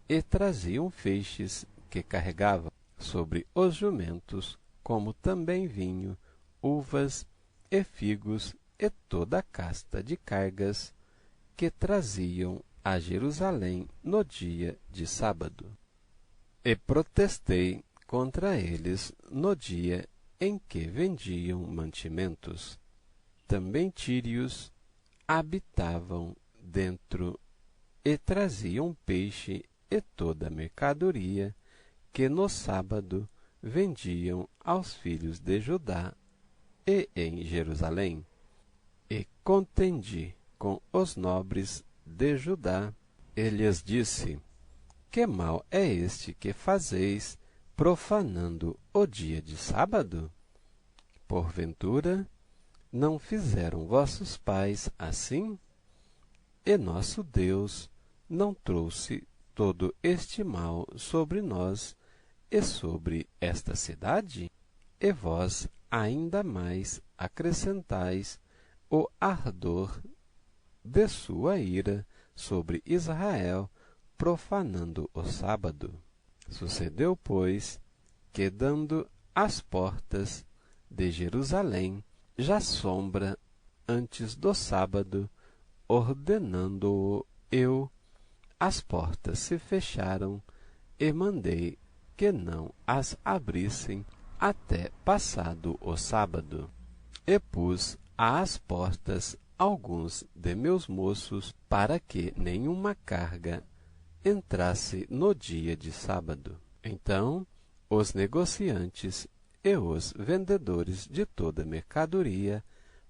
e traziam feixes que carregavam sobre os jumentos, como também vinho, uvas e figos e toda a casta de cargas que traziam a Jerusalém no dia de sábado. E protestei contra eles no dia em que vendiam mantimentos. Também tírios habitavam dentro e traziam peixe e toda a mercadoria que no sábado vendiam aos filhos de Judá e em Jerusalém. E contendi com os nobres de Judá, e lhes disse: que mal é este que fazeis, profanando o dia de sábado? Porventura, não fizeram vossos pais assim? E nosso Deus não trouxe todo este mal sobre nós e sobre esta cidade? E vós ainda mais acrescentais o ardor de sua ira sobre Israel, profanando o sábado. Sucedeu, pois, que dando as portas de Jerusalém, já sombra antes do sábado, ordenando-o eu, as portas se fecharam e mandei que não as abrissem até passado o sábado. E pus às portas alguns de meus moços para que nenhuma carga entrasse no dia de sábado. Então, os negociantes e os vendedores de toda mercadoria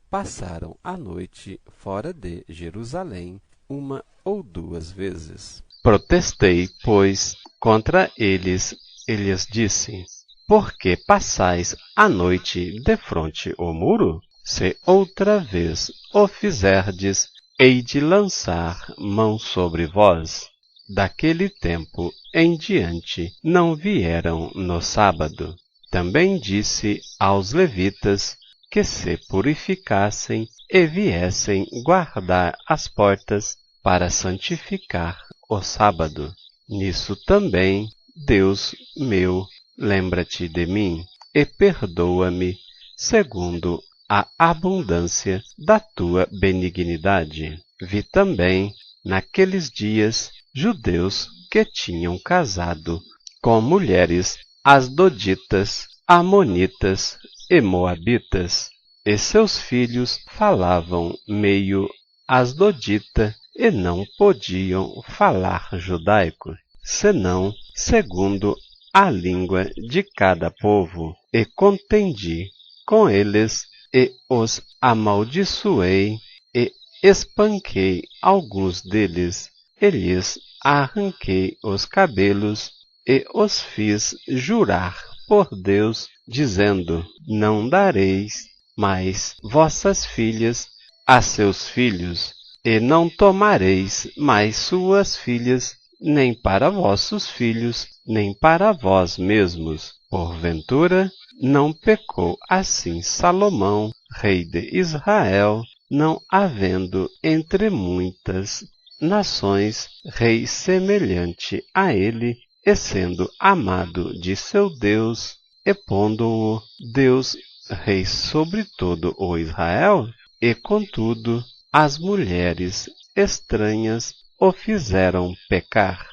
passaram a noite fora de Jerusalém 1 ou 2 vezes. Protestei, pois, contra eles e lhes disse: por que passais a noite defronte o muro? Se outra vez o fizerdes, hei de lançar mão sobre vós. Daquele tempo em diante não vieram no sábado. Também disse aos levitas que se purificassem e viessem guardar as portas para santificar o sábado. Nisso também, Deus meu, lembra-te de mim e perdoa-me, segundo a abundância da tua benignidade. Vi também, naqueles dias, judeus que tinham casado com mulheres asdoditas, amonitas e moabitas, e seus filhos falavam meio asdodita e não podiam falar judaico, senão segundo a língua de cada povo, e contendi com eles e os amaldiçoei e espanquei alguns deles, e lhes arranquei os cabelos e os fiz jurar por Deus, dizendo: não dareis mais vossas filhas a seus filhos, e não tomareis mais suas filhas, nem para vossos filhos, nem para vós mesmos. Porventura, não pecou assim Salomão, rei de Israel, não havendo entre muitas nações rei semelhante a ele, e sendo amado de seu Deus, e pondo-o Deus rei sobre todo o Israel? E contudo, as mulheres estranhas o fizeram pecar.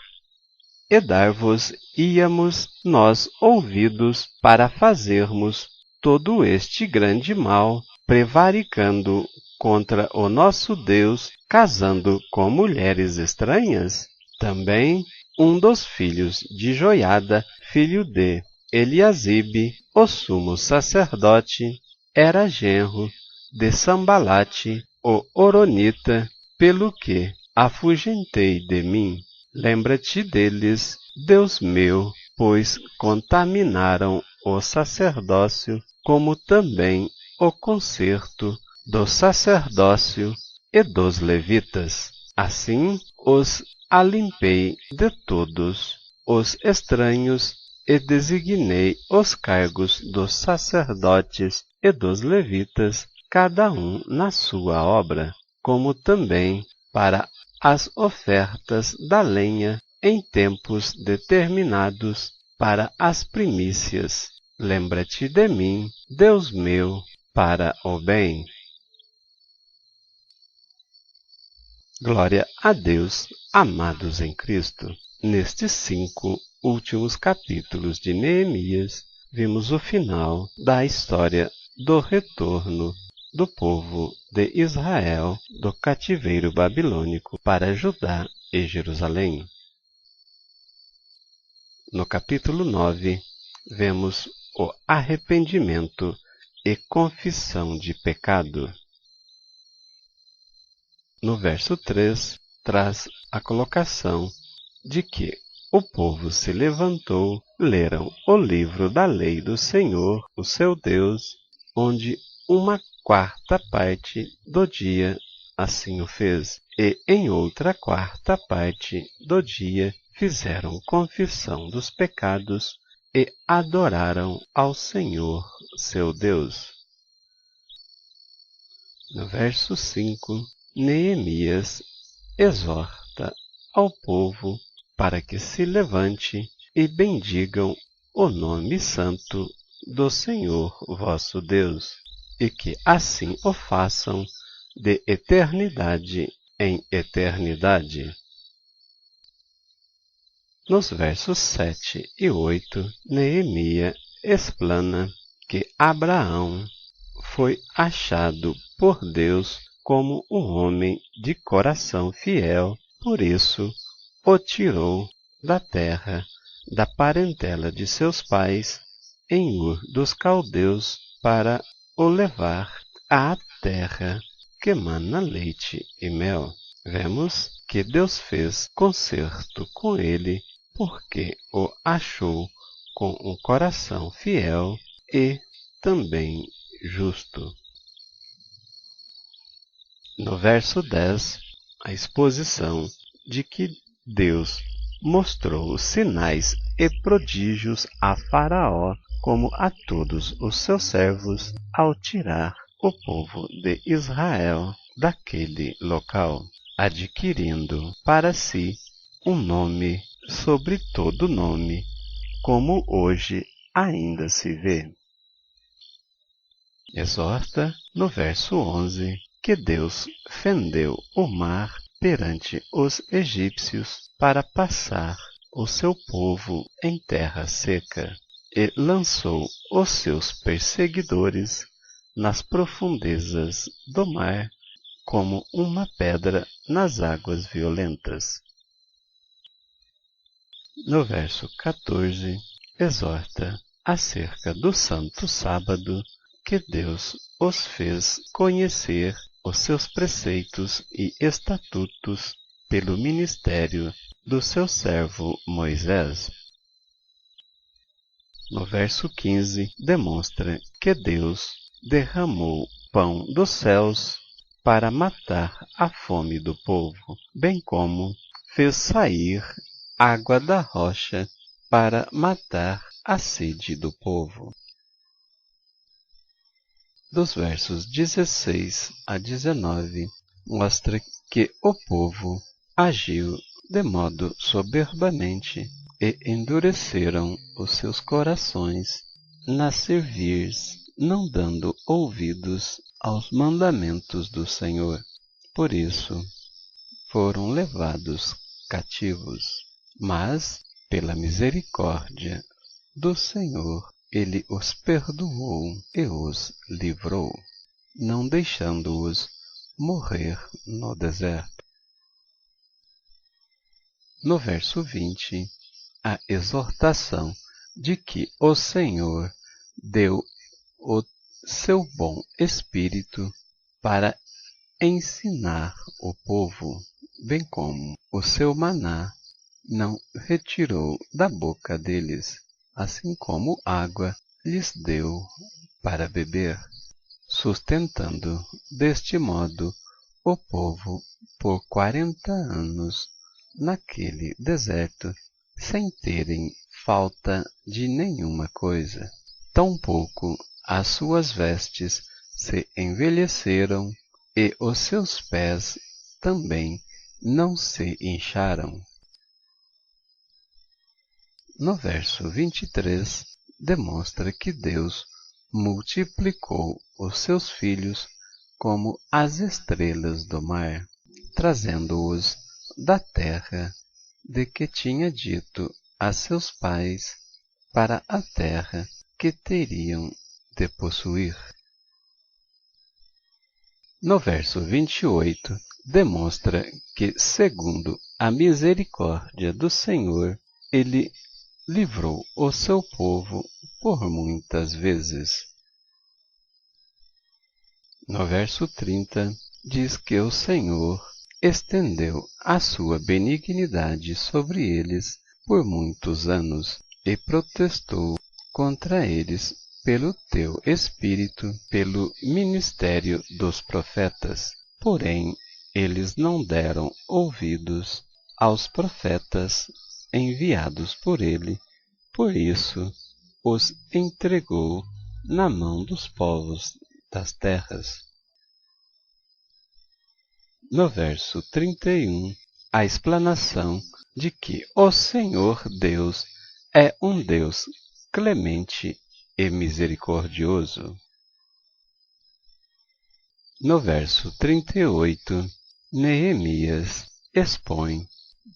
E dar-vos íamos nós ouvidos para fazermos todo este grande mal, prevaricando contra o nosso Deus, casando com mulheres estranhas? Também um dos filhos de Joiada, filho de Eliasibe, o sumo sacerdote, era genro de Sambalate, o horonita, pelo que afugentei de mim. Lembra-te deles, Deus meu, pois contaminaram o sacerdócio, como também o concerto do sacerdócio e dos levitas. Assim os alimpei de todos os estranhos e designei os cargos dos sacerdotes e dos levitas, cada um na sua obra, como também para as ofertas da lenha em tempos determinados para as primícias. Lembra-te de mim, Deus meu, para o bem. Glória a Deus, amados em Cristo. Nestes 5 últimos capítulos de Neemias, vimos o final da história do retorno do povo de Israel do cativeiro babilônico para Judá e Jerusalém. No capítulo 9, vemos o arrependimento e confissão de pecado. No verso 3, traz a colocação de que o povo se levantou, leram o livro da lei do Senhor, o seu Deus, onde uma quarta parte do dia assim o fez, e em outra quarta parte do dia fizeram confissão dos pecados e adoraram ao Senhor, seu Deus. No verso 5, Neemias exorta ao povo para que se levante e bendigam o nome santo do Senhor vosso Deus, e que assim o façam de eternidade em eternidade. Nos versos 7 e 8, Neemias explana que Abraão foi achado por Deus como um homem de coração fiel, por isso o tirou da terra, da parentela de seus pais, em Ur dos Caldeus, para o levar à terra que mana leite e mel. Vemos que Deus fez concerto com ele, porque o achou com um coração fiel e também justo. No verso 10, a exposição de que Deus mostrou os sinais e prodígios a Faraó, como a todos os seus servos, ao tirar o povo de Israel daquele local, adquirindo para si um nome sobre todo nome, como hoje ainda se vê. Exorta no verso 11 que Deus fendeu o mar perante os egípcios para passar o seu povo em terra seca, e lançou os seus perseguidores nas profundezas do mar, como uma pedra nas águas violentas. No verso 14, exorta acerca do santo sábado, que Deus os fez conhecer os seus preceitos e estatutos pelo ministério do seu servo Moisés. No verso 15, demonstra que Deus derramou pão dos céus para matar a fome do povo, bem como fez sair água da rocha para matar a sede do povo. Dos versos 16 a 19, mostra que o povo agiu de modo soberbamente e endureceram os seus corações na servir, não dando ouvidos aos mandamentos do Senhor. Por isso, foram levados cativos. Mas, pela misericórdia do Senhor, ele os perdoou e os livrou, não deixando-os morrer no deserto. No verso 20, a exortação de que o Senhor deu o seu bom Espírito para ensinar o povo, bem como o seu maná não retirou da boca deles, assim como água lhes deu para beber, sustentando deste modo o povo por 40 anos naquele deserto, sem terem falta de nenhuma coisa. Tampouco as suas vestes se envelheceram, e os seus pés também não se incharam. No verso 23, demonstra que Deus multiplicou os seus filhos como as estrelas do mar, trazendo-os da terra de que tinha dito a seus pais para a terra que teriam de possuir. No verso 28, demonstra que, segundo a misericórdia do Senhor, ele livrou o seu povo por muitas vezes. No verso 30, diz que o Senhor estendeu a sua benignidade sobre eles por muitos anos e protestou contra eles pelo teu Espírito, pelo ministério dos profetas. Porém, eles não deram ouvidos aos profetas enviados por ele, por isso os entregou na mão dos povos das terras. No verso 31, a explanação de que o Senhor Deus é um Deus clemente e misericordioso. No verso 38, Neemias expõe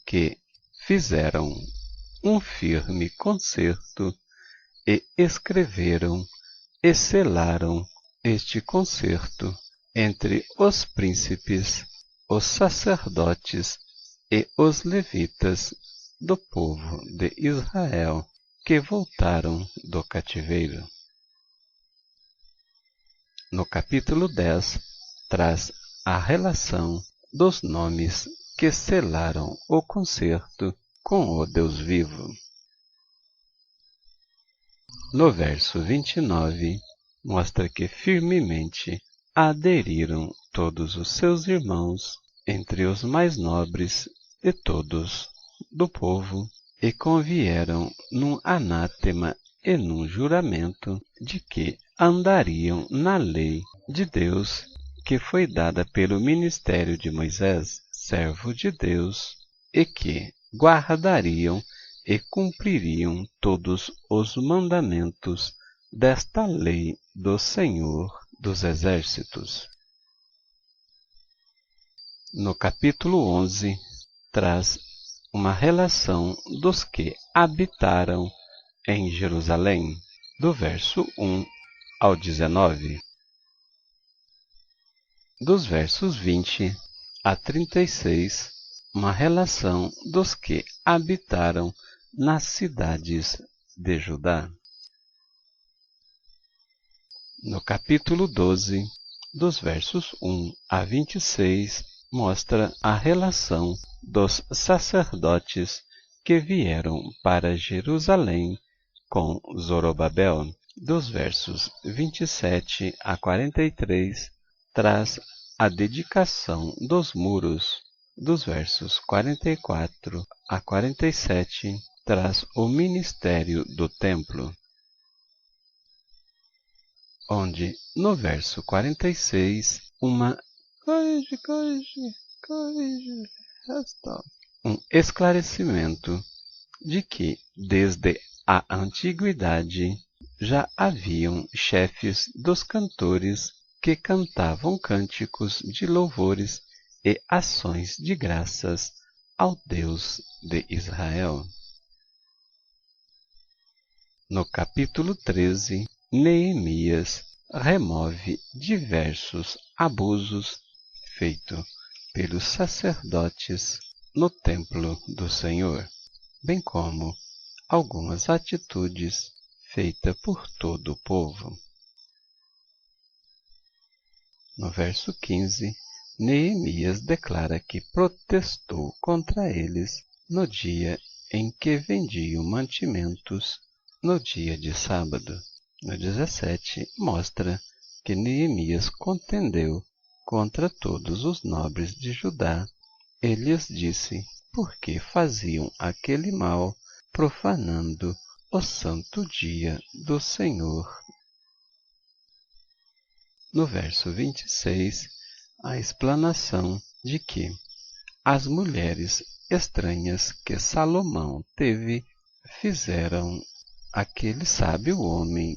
que fizeram um firme concerto e escreveram e selaram este concerto entre os príncipes, os sacerdotes e os levitas do povo de Israel que voltaram do cativeiro. No capítulo 10, traz a relação dos nomes que selaram o concerto com o Deus vivo. No verso 29, mostra que firmemente aderiram todos os seus irmãos, entre os mais nobres de todos do povo, e convieram num anátema e num juramento de que andariam na lei de Deus, que foi dada pelo ministério de Moisés, servo de Deus, e que guardariam e cumpririam todos os mandamentos desta lei do Senhor dos Exércitos. No capítulo 11, traz uma relação dos que habitaram em Jerusalém, do verso 1 ao 19. Dos versos 20 a 36, uma relação dos que habitaram nas cidades de Judá. No capítulo 12, dos versos 1 a 26, mostra a relação dos sacerdotes que vieram para Jerusalém com Zorobabel. Dos versos 27 a 43, traz a dedicação dos muros. Dos versos 44 a 47, traz o ministério do templo, onde, no verso 46, um esclarecimento de que, desde a antiguidade, já haviam chefes dos cantores que cantavam cânticos de louvores e ações de graças ao Deus de Israel. No capítulo 13, Neemias remove diversos abusos feitos pelos sacerdotes no templo do Senhor, bem como algumas atitudes feitas por todo o povo. No verso 15, Neemias declara que protestou contra eles no dia em que vendiam mantimentos no dia de sábado. no 17, mostra que Neemias contendeu contra todos os nobres de Judá e lhes disse por que faziam aquele mal, profanando o santo dia do Senhor. No verso 26, a explanação de que as mulheres estranhas que Salomão teve fizeram aquele sábio homem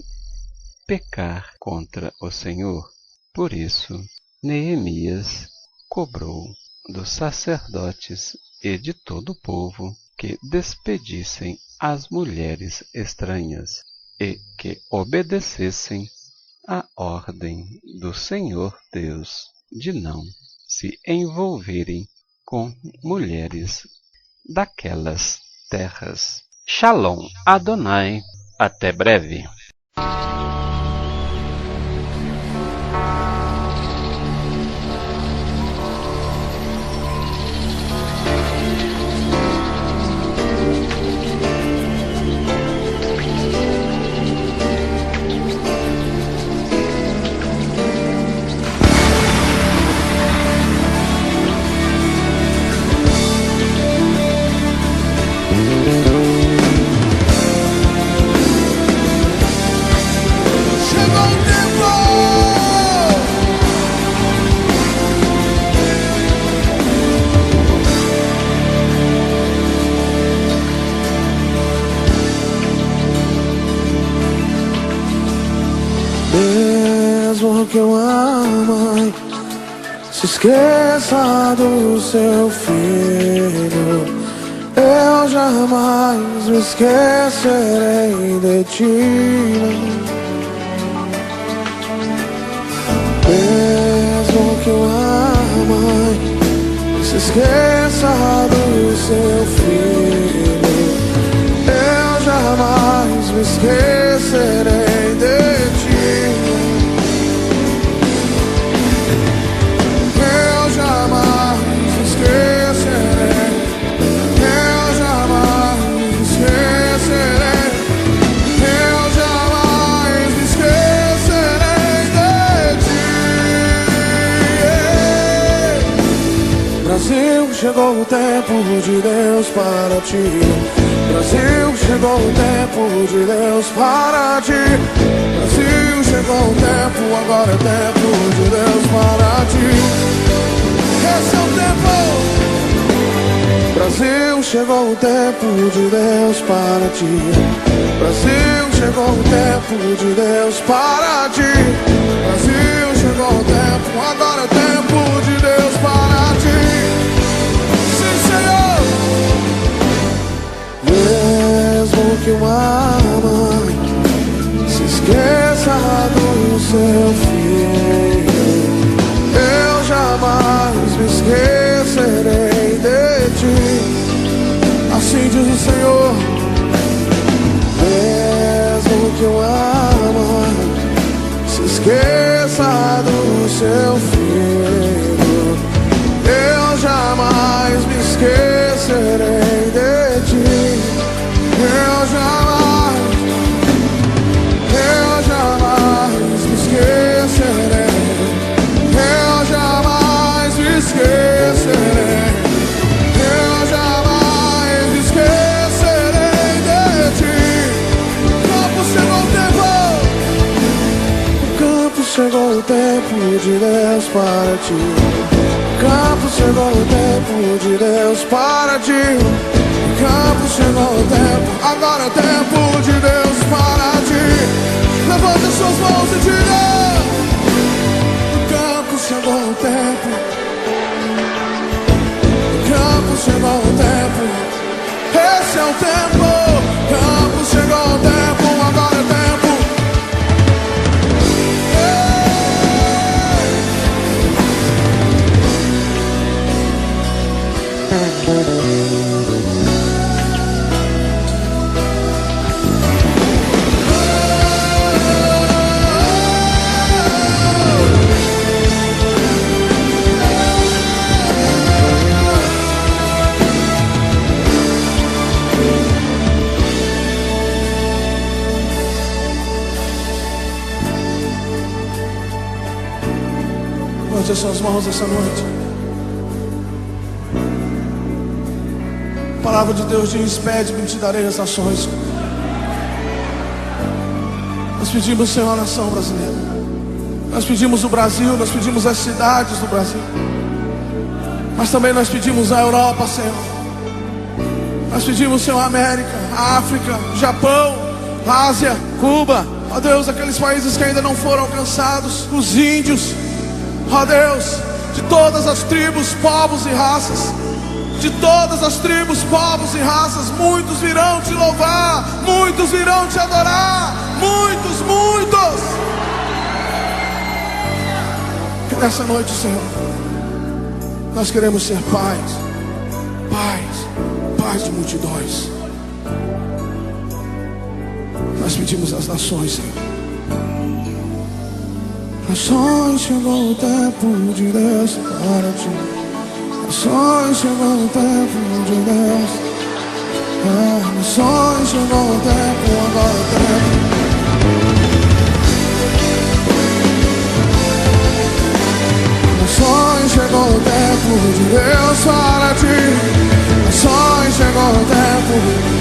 pecar contra o Senhor. Por isso, Neemias cobrou dos sacerdotes e de todo o povo que despedissem as mulheres estranhas e que obedecessem à ordem do Senhor Deus de não se envolverem com mulheres daquelas terras. Shalom Adonai, até breve. Mesmo que uma mãe se esqueça do seu filho, eu jamais me esquecerei de ti. Mesmo que uma mãe se esqueça do seu filho, eu jamais me esquecerei de ti. Eu jamais me esquecerei. Eu jamais me esquecerei. Eu jamais me esquecerei de ti. Brasil, chegou o tempo de Deus para ti. Brasil, chegou o tempo de Deus para ti. Brasil, chegou o tempo, agora é tempo de Deus para ti. Esse é o tempo. Brasil, chegou o tempo de Deus para ti. Brasil, chegou o tempo de Deus para ti. Brasil, chegou o tempo, agora é tempo de Deus para ti. Sim, Senhor. Mesmo que uma mãe se esqueça do seu filho, eu jamais me esquecerei de ti. Assim diz o Senhor. Mesmo que uma mãe se esqueça do seu filho, eu jamais me esquecerei de ti. Eu jamais me esquecerei. Eu jamais me esquecerei. Eu jamais me esquecerei de ti. Campo chegou o tempo. O campo chegou o tempo de Deus para ti. O campo chegou o tempo de Deus para ti. O campo chegou o tempo, agora é tempo de Deus para ti. Levante as suas mãos e diga: o campo chegou o tempo. O campo chegou o tempo. Esse é o tempo. O campo chegou o tempo, agora é tempo. Levante as suas mãos essa noite. A palavra de Deus diz: pede-me e te darei as nações. Nós pedimos, Senhor, a nação brasileira. Nós pedimos o Brasil, nós pedimos as cidades do Brasil. Mas também nós pedimos a Europa, Senhor. Nós pedimos, Senhor, a América, a África, Japão, Ásia, Cuba. Ó Deus, aqueles países que ainda não foram alcançados, os índios. Ó Deus, de todas as tribos, povos e raças. De todas as tribos, povos e raças, muitos virão te louvar, muitos virão te adorar, muitos, muitos. Que nessa noite, Senhor, nós queremos ser pais, pais de multidões. Nós pedimos às nações, Senhor. Nações, chegou o tempo de Deus para ti. Nações, chegou o tempo de Deus. Nações, chegou o tempo, agora o tempo. Nações, chegou o tempo de Deus para ti. Nações, chegou o tempo.